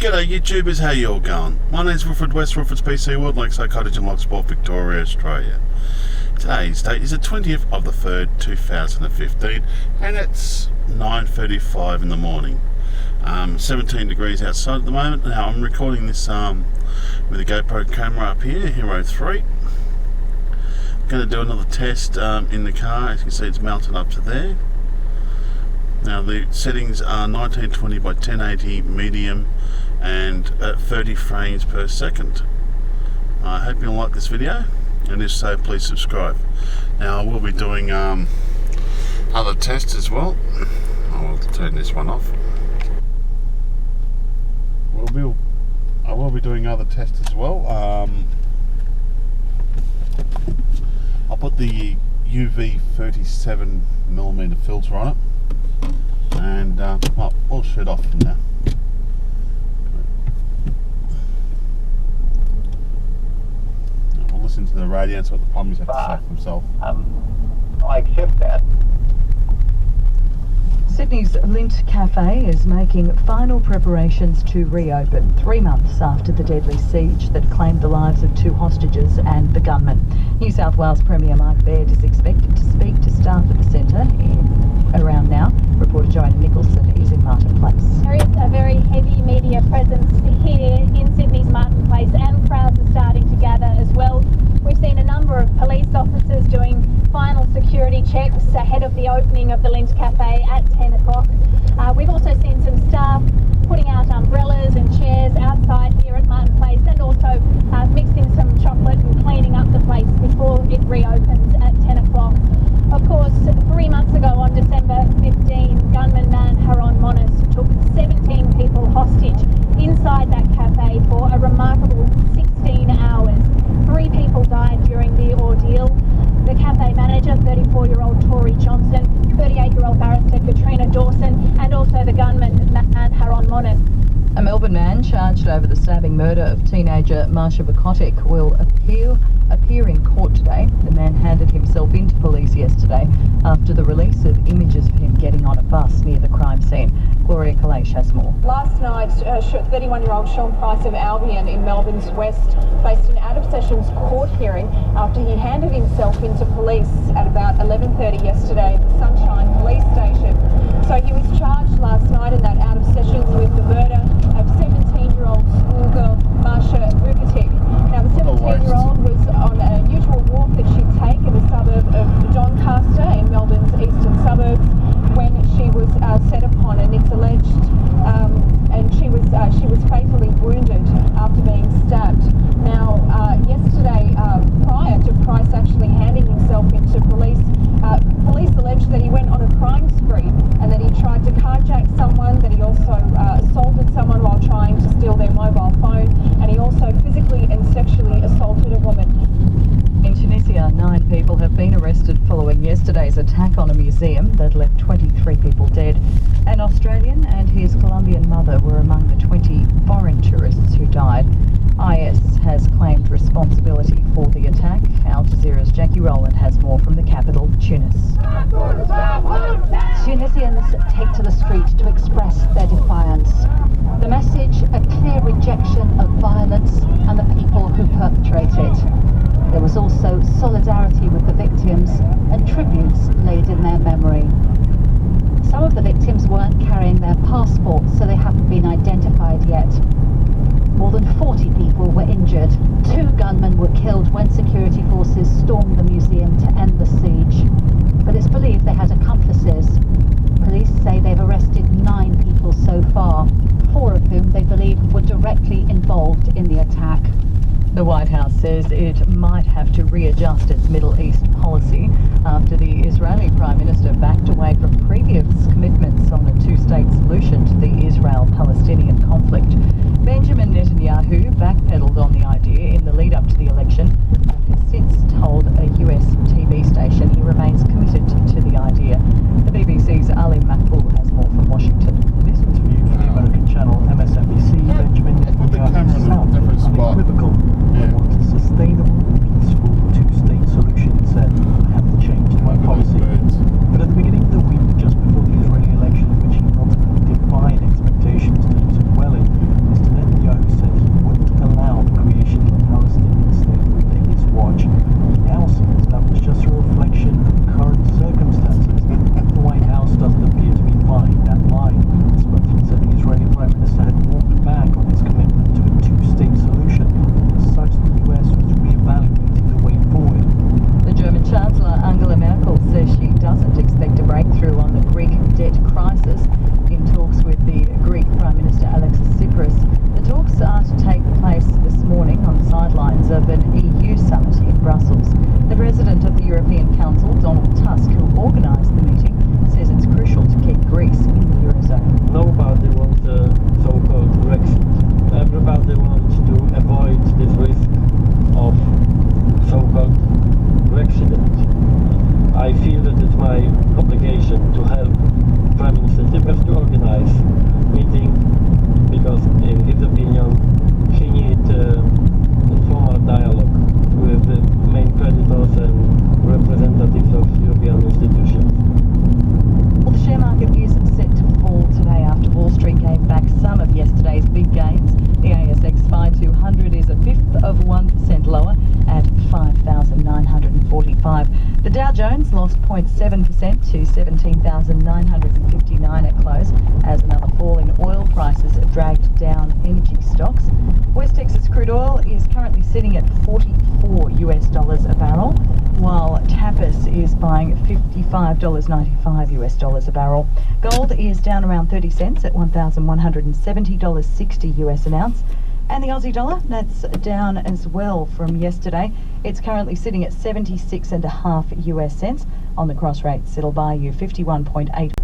G'day YouTubers, how you all going? My name's Wilfred, West Wilfred's PC World, Lakeside Cottage in Loch Sport, Victoria, Australia. Today's date is the 20th of the 3rd, 2015, and it's 9:35 in the morning. 17 degrees outside at the moment. Now I'm recording this with a GoPro camera up here, Hero 3. I'm going to do another test in the car. As you can see, it's mounted up to there. Now the settings are 1920 by 1080 medium and at 30 frames per second. I hope you'll like this video, and if so, please subscribe. Now I will be doing other tests as well. I will turn this one off. I will be doing other tests as well. I'll put the UV 37mm filter on it, and I'll shut off from now. We'll listen to the radio and see what the plumbers have to say for themselves. I accept that. Sydney's Lint Cafe is making final preparations to reopen 3 months after the deadly siege that claimed the lives of 2 hostages and the gunman. New South Wales Premier Abode is expected to speak to staff at the centre around now. Reporter Joanna Nicholson is in Martin Place. There is a very heavy media presence here in Sydney's Martin Place, and crowds are starting to gather as well. We've seen a number of police officers doing final security checks ahead of the opening of the Lint Cafe at 10 o'clock. We've also seen some staff putting out umbrellas and chairs outside here at Martin Place, and also mixing some chocolate and cleaning up the place before it reopens at 10 o'clock. Of course, 3 months ago on December 15, gunman man Haron Monis took 17 people hostage inside that cafe for a remarkable 16 hours. 3 people died during the ordeal. The cafe manager, 34-year-old Tori Johnson, 38-year-old barrister Katrina Dawson, and also the gunman man Haron Monis. A Melbourne man charged over the stabbing murder of teenager Marsha Bukotic will appear in court today. The man handed himself into police yesterday after the release of images of him getting on a bus near the crime scene. Gloria Kalash has more. Last night, 31-year-old Sean Price of Albion in Melbourne's West faced an out-of-sessions court hearing after he handed himself into police at about 11:30 yesterday at the Sunshine Police Station. So he was charged last night in that out-of-sessions with the murder of 17-year-old schoolgirl Marsha Bukotic. Now, the 17-year-old was on an unusual walk that she'd take in the suburb of Doncaster in Melbourne's eastern suburbs when she was set upon, and it's alleged, and she was fatally wounded after being stabbed. Now, yesterday, prior to Price actually handing himself into police, police alleged that he went on a crime spree and that he tried to carjack someone, that he also assaulted someone while trying to steal their mobile phone, and he also physically and sexually assaulted a woman. In Tunisia, 9 people have been arrested following yesterday's attack on a museum that left 23 people dead. An Australian and his Colombian mother were among the 20 foreign tourists who died. IS has claimed responsibility for the attack. Al Jazeera's Jackie Rowland has more from the capital, Tunis. Tunisians take to the street to express their defiance. The message, a clear rejection of violence and the people who perpetrate it. There was also solidarity with the victims and tributes laid in their memory. Some of the victims weren't carrying their passports, so they haven't been identified yet. More than 40 people were injured. 2 gunmen were killed when security forces stormed the museum to end the siege. But it's believed they had accomplices. Police say they've arrested 9 people so far, 4 of whom they believe were directly involved in the attack. The White House says it might have to readjust its Middle East policy after the Israeli Prime Minister backed away from previous commitments on a 2-state solution to the Israel-Palestinian conflict. Benjamin Netanyahu backpedaled on the idea in the lead-up to the election and has since told a US TV station he remains committed to the idea. The BBC's Ali Makbul has more from Washington. This interview for the American channel MSNBC, Benjamin Netanyahu sounds unequivocal. I want a sustainable, peaceful 2-state solution, he said. I haven't changed my policy. But at the beginning of the week, just before the Israeli election, in which he ultimately defied expectations to do so well in, lost 0.7% to 17,959 at close as another fall in oil prices dragged down energy stocks. West Texas crude oil is currently sitting at $44 a barrel, while Tapas is buying $55.95 a barrel. Gold is down around 30 cents at $1,170.60 an ounce. And the Aussie dollar, that's down as well from yesterday. It's currently sitting at 76.5 US cents. On the cross rates, it'll buy you 51.8.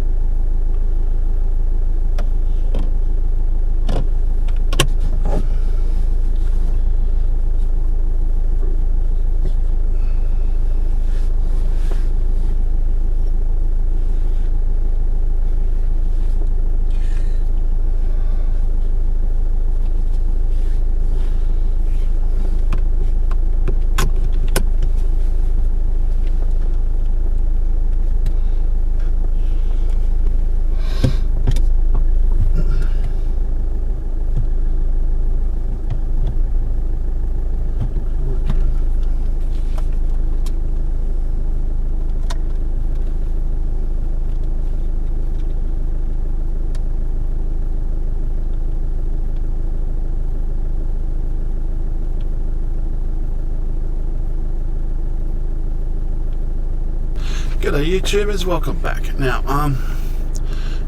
G'day YouTubers, welcome back. Now,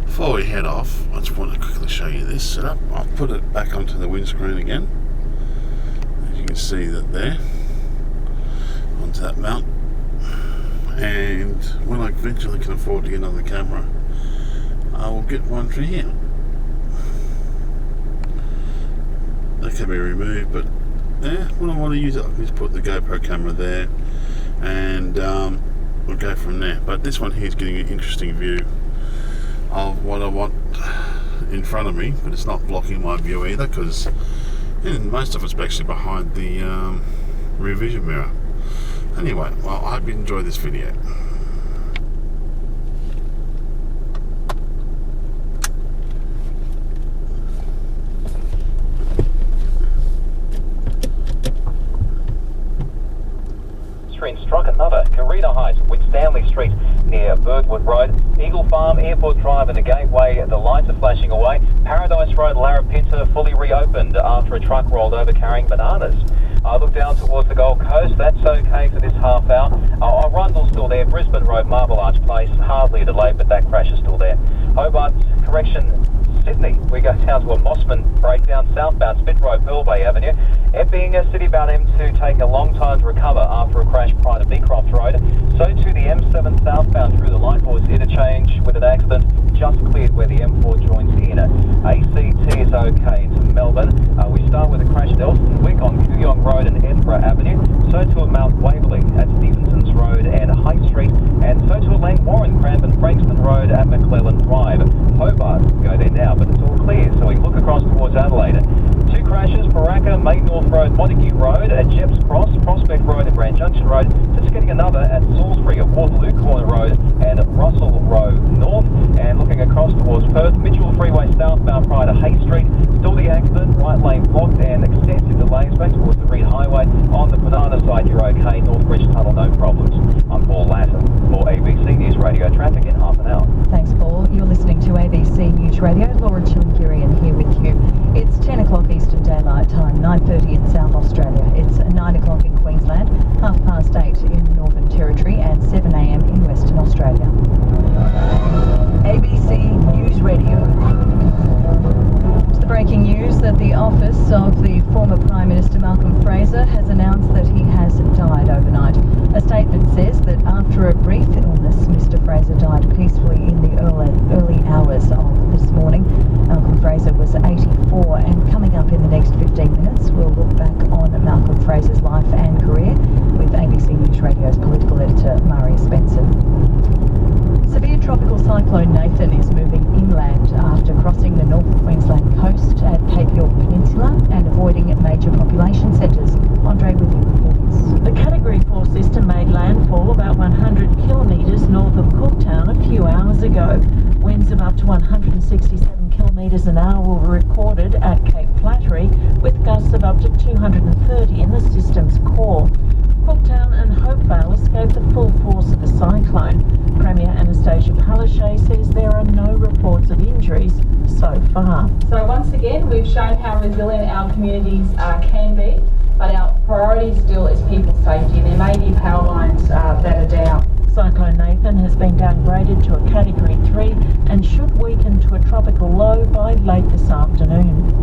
before we head off, I just want to quickly show you this setup. I'll put it back onto the windscreen again. As you can see that there, onto that mount. And when I eventually can afford to get another camera, I will get one for here. That can be removed, but yeah, when I want to use it, I can just put the GoPro camera there, and we'll go from there. But this one here is getting an interesting view of what I want in front of me, but it's not blocking my view either, because most of it's actually behind the rear vision mirror. Anyway, well, I hope you enjoy this video. Struck another. Carina Heights, Stanley Street near Birdwood Road, Eagle Farm, Airport Drive and the Gateway, the lights are flashing away. Paradise Road, Larapinta fully reopened after a truck rolled over carrying bananas. Look down towards the Gold Coast, that's okay for this half hour. Arundel's still there, Brisbane Road, Marble Arch Place, hardly a delay, but that crash is still there. Hobart, correction, Sydney, we go down to a Mossman breakdown southbound Spit Road, Pearl Bay Avenue. Epping, Citybound M2 taking a long time to recover after a crash prior to Beecroft Road. So too the M7 southbound through the Lightboards interchange with an accident just cleared where the M4 joins in. ACT is okay into Melbourne. We start with a crash at Elston Wick on Kooyong Road and Edinburgh Avenue. So to a Mount Waverley at Stevenson's Road and High Street. And so to a Langwarrin, Cranbourne, Frankston Road at McClellan Drive. Hobart, go there now, but it's all clear, so we look across towards Adelaide. Two crashes, Baraka, Main North Road, Montague Road, at Jeps Cross, Prospect Road and Grand Junction Road, just getting another at Salisbury, at Waterloo Corner Road and Russell Road North, and looking across towards Perth, Mitchell Freeway southbound prior to Hay Street, still the accident, right lane blocked and extensive delays back towards the Reed Highway. On the Banana side, you're okay, Northbridge Tunnel, no problems. I'm Paul Latter for ABC News Radio Traffic in half an hour. Thanks, Paul. You're listening to ABC News Radio. Laura Chilingirian here with you. It's 10 o'clock Eastern Daylight Time, 9:30 in South Australia. It's 9 o'clock in Queensland, 8:30 in the Northern Territory and 7 a.m. in Western Australia. ABC News Radio. It's the breaking news that the office of the former Prime Minister Malcolm Fraser has announced that he has died overnight. A statement says that after a brief illness, Mr. Fraser died peacefully in the early hours of this morning. Malcolm Fraser was 84, and coming up in the next 15 minutes, we'll look back on Malcolm Fraser's life and career with ABC News Radio's political editor, Maria Spencer. Severe tropical cyclone Nathan is moving inland after crossing the North Queensland coast at Cape York Peninsula and avoiding major population centres. Andre with you reports. The Category 4 system made landfall about 100 kilometres north of Cooktown a few hours ago. Winds of up to 167 kilometres an hour were recorded at Cape Flattery, with gusts of up to 230 in the system's core. Cooktown and Hopevale escaped the full force of the cyclone. we've shown how resilient our communities can be, but our priority still is people's safety. There may be power lines that are down. Cyclone Nathan has been downgraded to a Category 3 and should weaken to a tropical low by late this afternoon.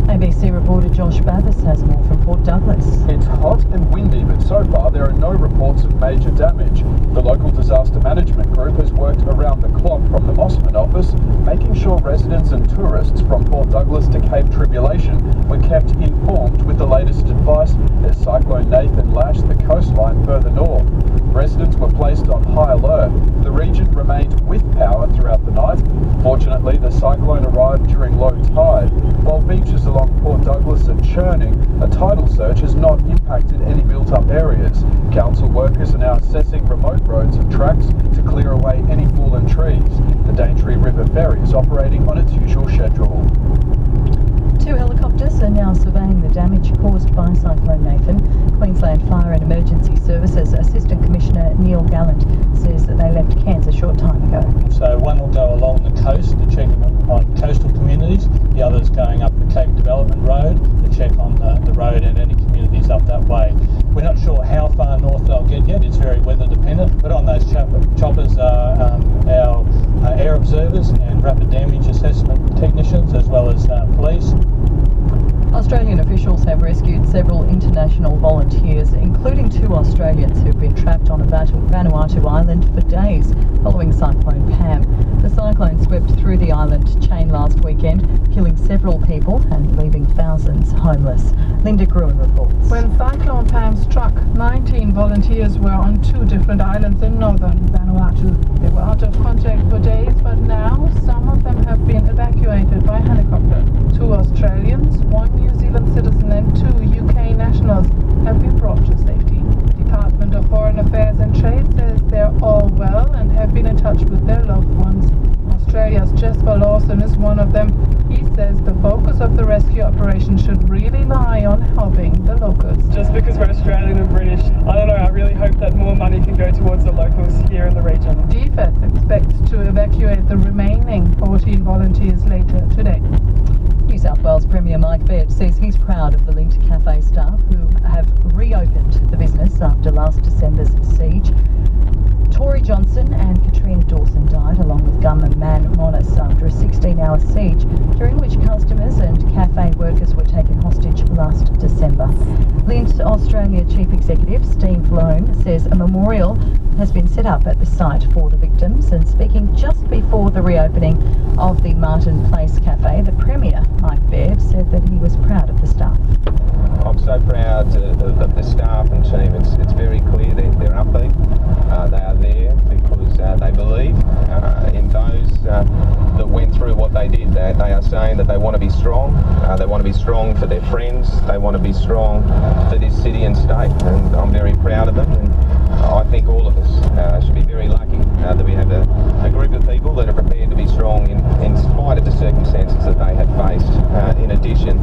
ABC reporter Josh Bavis has more from Port Douglas. It's hot and windy, but so far there are no reports of major damage. The local disaster management group has worked around the clock from the Mossman office, making sure residents and tourists from Port Douglas to Cape Tribulation were kept informed with the latest advice as Cyclone Nathan lashed the coastline further north. Residents were placed on high alert. The region remained with power throughout the night. Fortunately, the cyclone arrived during low tide. While beaches along Port Douglas are churning, a tidal surge has not impacted any built-up areas. Council workers are now assessing remote roads and tracks to clear away any fallen trees. The Daintree River Ferry is operating on its usual schedule. 2 helicopters are now surveying the damage caused by Cyclone Nathan. Queensland Fire and Emergency Services Assistant Commissioner Neil Gallant says that they left Cairns a short time ago. So one will go along the coast to check on coastal communities, the other's going up the Cape Development Road to check on the road and any communities up that way. We're not sure how far north they'll get yet, it's very weather dependent, but on those choppers are our air observers and rapid damage assessment technicians as well as police. Australian officials have rescued several international volunteers, including 2 Australians who've been trapped on a Vanuatu island for days following Cyclone Pam. The cyclone swept through the island chain last weekend, killing several people and leaving thousands homeless. Linda Gruen reports. When Cyclone Pam struck, 19 volunteers were on 2 different islands in northern Vanuatu. They were out of contact for days, but now some of them have been evacuated by helicopter. 2 Australians, 1 New Zealand citizen and 2 UK nationals have been brought to safety. Department of Foreign Affairs and Trade says they're all well and have been in touch with their loved ones. Australia's Jesper Lawson is one of them. He says the focus of the rescue operation should really lie on helping the locals. Just because we're Australian and British, I don't know, I really hope that more money can go towards the locals here in the region. DFAT expects to evacuate the remaining 14 volunteers later today. New South Wales Premier Mike Baird says he's proud of the Linked Cafe staff who have reopened the business after last December's siege. Tori Johnson and Katrina Dawson died along with gunman Man Monis after a 16-hour siege, during which customers and cafe workers were taken hostage last December. Lint Australia Chief Executive Steve Loan says a memorial has been set up at the site for the victims, and speaking just before the reopening of the Martin Place Cafe, the Premier, Mike Baird, said that he was proud of the staff. I'm so proud of the staff and team. It's very clear they're upbeat. They are there because they believe in those that went through what they did. They are saying that they want to be strong. They want to be strong for their friends. They want to be strong for this city and state. And I'm very proud of them. And I think all of us should be very lucky that we have a group of people that are prepared to be strong in spite of the circumstances that they have faced. In addition,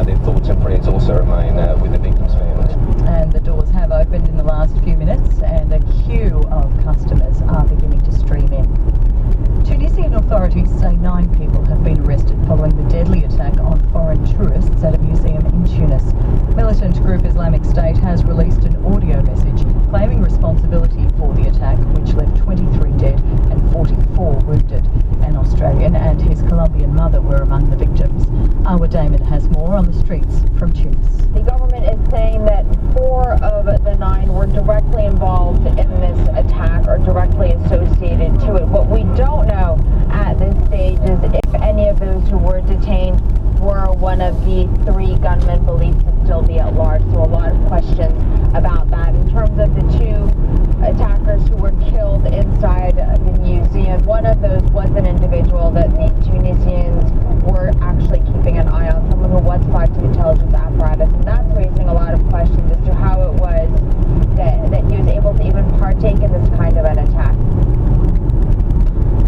their thoughts and prayers also remain with the victims' families. And the doors have opened in the last few minutes, and a queue of customers are beginning to stream in. Tunisian authorities say 9 people have been arrested following the deadly attack on foreign tourists at a museum in Tunis. Militant group Islamic State has released an audio message claiming responsibility for the attack, which left 23 dead and 44 wounded. An Australian and his Colombian mother were among the victims. Awa Damon has more on the streets from Tunis. The government is saying that 4 of the 9 were directly involved in this attack or directly associated to it. What we don't know at this stage is if any of those who were detained were one of the 3 gunmen believed to still be at large. So a lot of questions about that. In terms of the 2 attackers who were killed inside the museum, one of those was an individual that the Tunisians were actually keeping an eye on, someone who was flagged to intelligence apparatus, and that's raising a lot of questions as to how it was that he was able to even partake in this kind of an attack.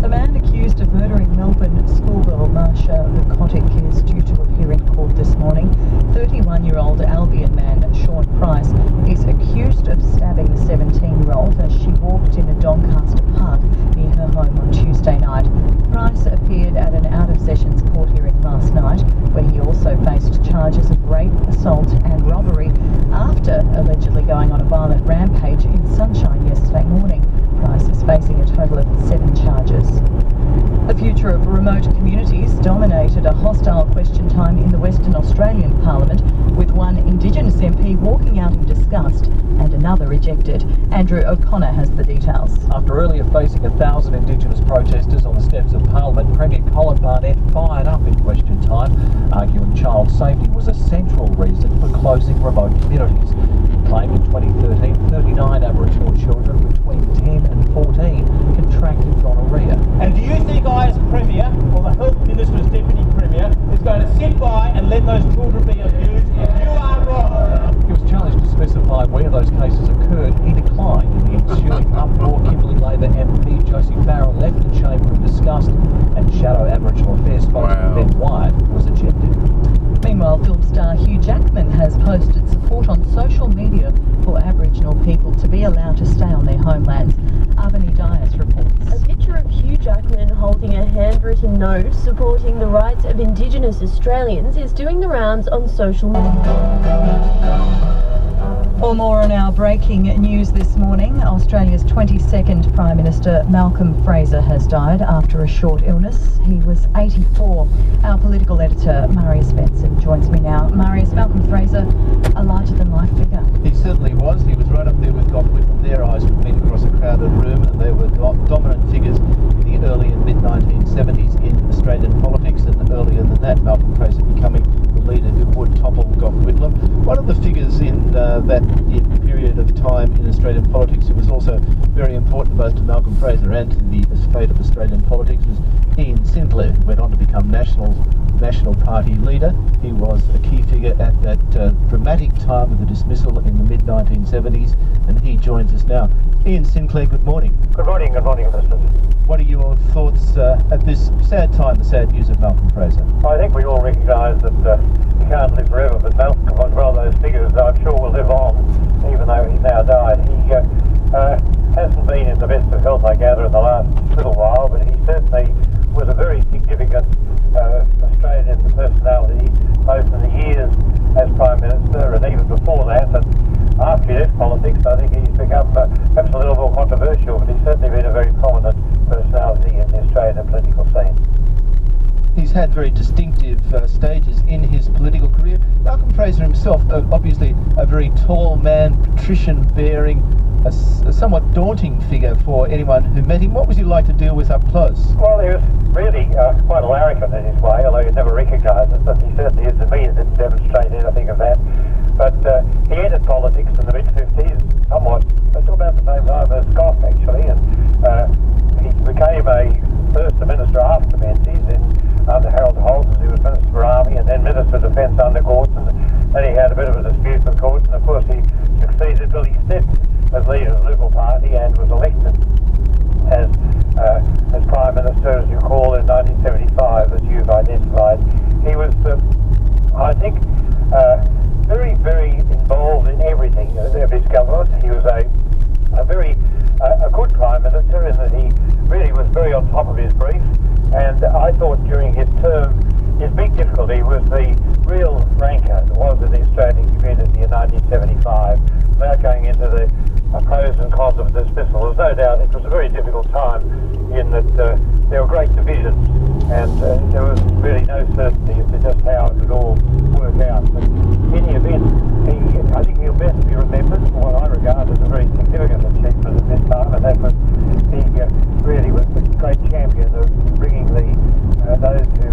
The man accused of murdering Melbourne schoolgirl Marsha Lukotic is due to appear in court this morning. 31-year-old Albion man Sean Price is accused of stabbing the 17-year-old as she walked in a Doncaster park near her home on Tuesday night. Price appeared at an out-of-sessions court hearing last night. Australian Parliament, with one Indigenous MP walking out in disgust and another ejected. Andrew O'Connor has the details. After earlier facing 1,000 Indigenous protesters on the steps of Parliament, Premier Colin Barnett fired up in question time, arguing child safety was a central reason for closing remote communities. He claimed in 2013 39 Aboriginal children between 10 and 14 contracted gonorrhea. And do you think I, as Premier, or the Health Minister's Deputy Premier, is going to sit by and let those children be abused? You are wrong! He was challenged to specify where those cases occurred. He declined. In the ensuing uproar, Kimberley Labor MP Josie Farrell left the chamber in disgust, and Shadow Aboriginal Affairs spokesman Ben Wyatt was ejected. Meanwhile, film star Hugh Jackman has posted support on social media for Aboriginal people to be allowed to stay on their homelands. Avani Dias reports. A picture of Hugh Jackman holding a handwritten note supporting the rights of Indigenous Australians is doing the rounds on social media. For more on our breaking news this morning, Australia's 22nd Prime Minister Malcolm Fraser has died after a short illness. He was 84. Our political editor Marius Benson joins me now. Marius, Malcolm Fraser, a larger-than-life figure. He certainly was. He was right up there with Gough Whitlam. Their eyes would meet across a crowded room, and they were dominant figures in the early and mid-1970s in Australian politics, and earlier than that, Malcolm Fraser becoming the leader who would topple Gough Whitlam. One of the figures in that period of time in Australian politics who was also very important both to Malcolm Fraser and to the fate of Australian politics was Ian Sinclair, who went on to become National Party leader. He was a key figure at that dramatic time of the dismissal in the mid-1970s, and he joins us now. Ian Sinclair, good morning. Good morning, listeners. What are your thoughts at this sad time, the sad news of Malcolm Fraser? I think we all recognise that he can't live forever, but Malcolm was one of those figures that I'm sure will live on, even though he's now died. He hasn't been in the best of health, I gather, in the last little while, but he certainly was a very significant Australian personality, both in the years as Prime Minister and even before that. And after he left politics, I think he's become perhaps a little more controversial, but he's certainly been a very prominent personality in the Australian political scene. He's had very distinctive stages in his political career. Malcolm Fraser himself, obviously a very tall man, patrician-bearing, a somewhat daunting figure for anyone who met him. What was he like to deal with up close? Well, he was really quite a larrikin in his way, although you'd never recognise it, but he certainly is. To me, he didn't demonstrate anything of that. But he entered politics in the mid-50s, somewhat, about the same time as Gough, actually, and he became a First Minister after Menzies under Harold Holt, as he was Minister for Army, and then Minister of Defence under Courts, and then he had a bit of a dispute with Courts, and of course he succeeded Billy Stitt as leader of the Liberal Party and was elected as Prime Minister, as you call, in 1975, as you've identified. He was, I think, very, very involved in everything of his government. He was a good Prime Minister in that he really was very on top of his brief, and I thought during his term his big difficulty was the real rancor that was in the Australian community in 1975. Without going into the pros and cons of the dismissal, there's no doubt it was a very difficult time in that there were great divisions, and there was really no certainty as to just how it would all work out. But in any event, I think he'll best be remembered for what I regard as a very significant achievement at this time, and that was he really was the great champion of bringing those who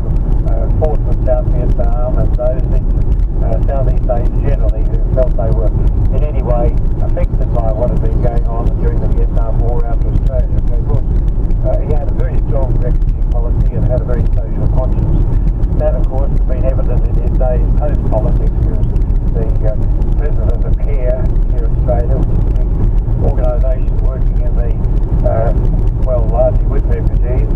fought for South Vietnam and those in Southeast Asia generally who felt they were in any way affected by what had been going on during the Vietnam War out of Australia. So, of course, he had a very strong refugee policy and had a very social conscience. That, of course, has been evident in his days post-politics. He was the president of CARE here in Australia, which is a big organisation working in the, largely with refugees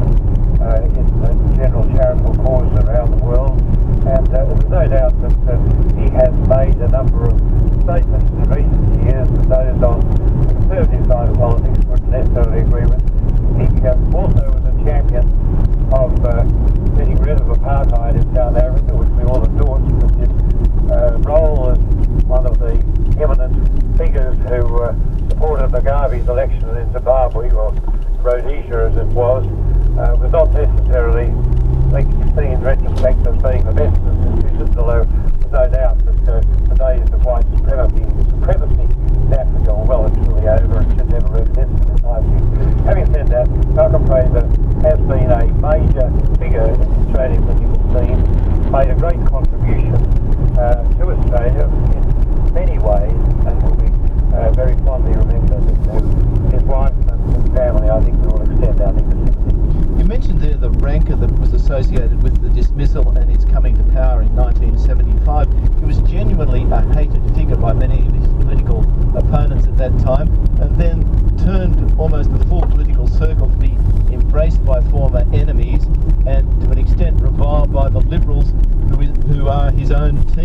and in the general charitable causes around the world. And there's no doubt that he has made a number of statements in recent years that those on the conservative side of politics wouldn't necessarily agree with. He also was a champion of getting rid of apartheid in South Africa, which we all endorsed, but his role as one of the eminent figures who supported Mugabe's election in Zimbabwe, or Rhodesia as it was not necessarily seen in retrospect as being the best of decisions, although there's no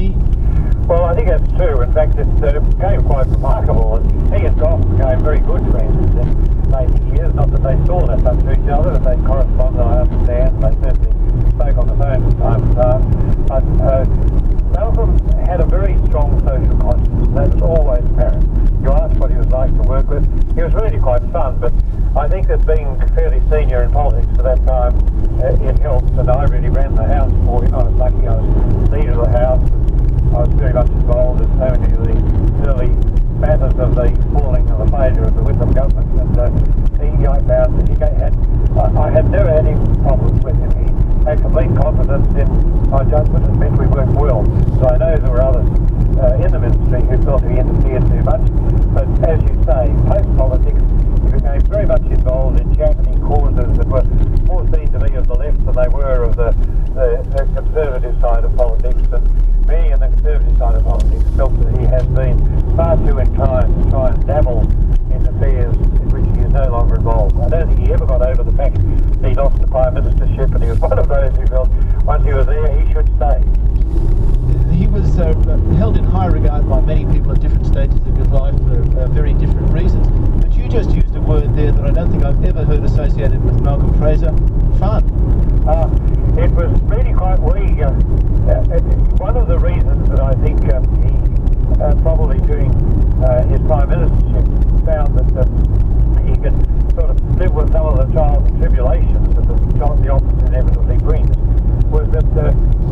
he? Well, I think that's true. In fact, it became quite remarkable. He and Goff became very good friends in later years. Not that they saw that much to each other, but they corresponded, I understand. They certainly spoke on the phone from time to time. But Malcolm had a very strong social conscience. That was always apparent. You asked what he was like to work with. He was really quite fun, but I think that being fairly senior in politics for that time, it helped. And I really ran the house for him. I was lucky. I was leader of the house. I was very much involved in so many of the early matters of the falling of the failure of the Whitlam government. And I had never had any problems with him. He had complete confidence in my judgment and meant we worked well. So I know there were others in the ministry who felt he interfered too much. But as you say, post-politics, he became very much involved in championing causes that were more seen to me of the left than they were of the conservative side of politics. And many on the conservative side of politics felt that he has been far too inclined to try and dabble in affairs in which he is no longer involved. I don't think he ever got over the fact that he lost the Prime Ministership, and he was one of those who felt once he was there he should stay. He was held in high regard by many people at different stages of his life for very different reasons. But you just used a word there that I don't think I've ever heard associated with Malcolm Fraser: fun. It was really quite one of the reasons that I think he probably during his Prime Ministership found that he could sort of live with some of the trials and tribulations that the office inevitably brings, was that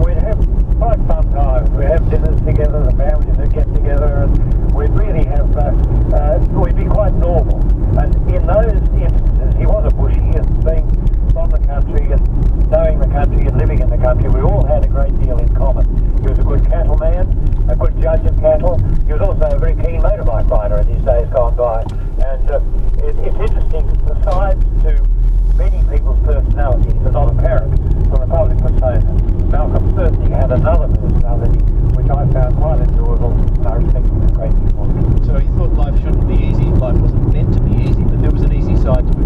we'd have quite fun times. We'd have dinners together, the families would get together, and we'd really have, we'd be quite normal. And in those instances, he was a bushie, and being from the country and knowing the country and living in the country, we all had a great deal in common. He was a good cattleman, a good judge of cattle. He was also a very keen motorbike rider in his days gone by. And it's interesting, the sides to many people's personalities are not apparent from a public persona. Malcolm certainly had another personality which I found quite enjoyable, and I respect him a great deal. So he thought life shouldn't be easy, life wasn't meant to be easy, but there was an easy side to it.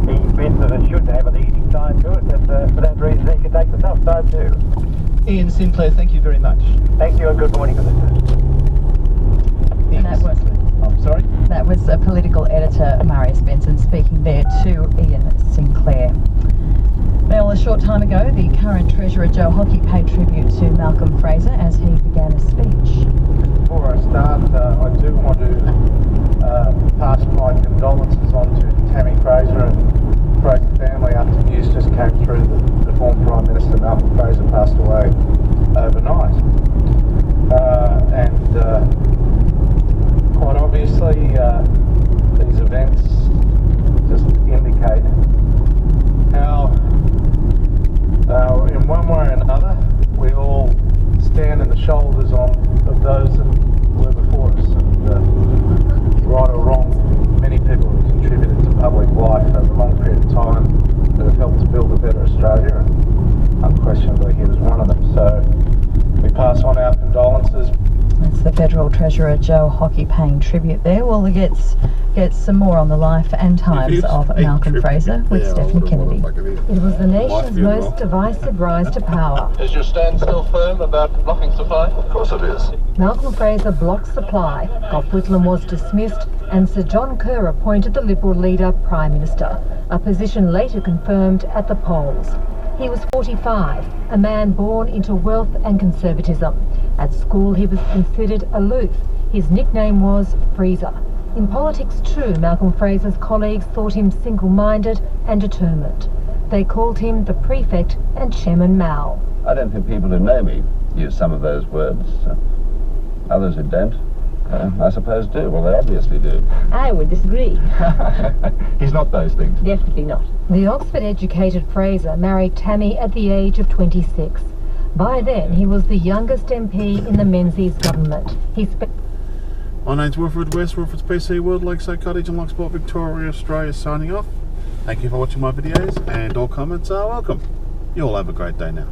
He meant that it should have an easy side to it, and for that reason he could take the tough side too. Ian Sinclair, thank you very much. Thank you, and good morning, listeners. That was a political editor, Marius Benson, speaking there to Ian Sinclair. Well, a short time ago, the current Treasurer Joe Hockey paid tribute to Malcolm Fraser as he began a speech. Before I start, I do want to pass my condolences on to Tammy Fraser and Fraser family after news just came through that the former Prime Minister Malcolm Fraser passed away overnight. Quite obviously, these events just indicate how, in one way or another, we all stand in the shoulders of those that were before us. And right or wrong, many people have contributed to public life over a long period of time that have helped to build a better Australia, and unquestionably he was one of them. So we pass on our condolences. That's the Federal Treasurer Joe Hockey paying tribute there. Well, it gets some more on the life and times of Malcolm Fraser with Stephanie Kennedy. It was the nation's most divisive rise to power. Is your stand still firm about blocking supply? Of course it is. Malcolm Fraser blocked supply, Gough Whitlam was dismissed, and Sir John Kerr appointed the Liberal leader Prime Minister, a position later confirmed at the polls. He was 45, a man born into wealth and conservatism. At school he was considered aloof. His nickname was Freezer. In politics too, Malcolm Fraser's colleagues thought him single-minded and determined. They called him the Prefect and Chairman Mal. I don't think people who know me use some of those words. Others who don't, I suppose do. Well, they obviously do. I would disagree. He's not those things. Definitely not. The Oxford-educated Fraser married Tammy at the age of 26. By then, he was the youngest MP in the Menzies government. My name's Wilfred West, Wilfred's PC World, Lakeside Cottage and Loch Sport, Victoria, Australia, signing off. Thank you for watching my videos, and all comments are welcome. You all have a great day now.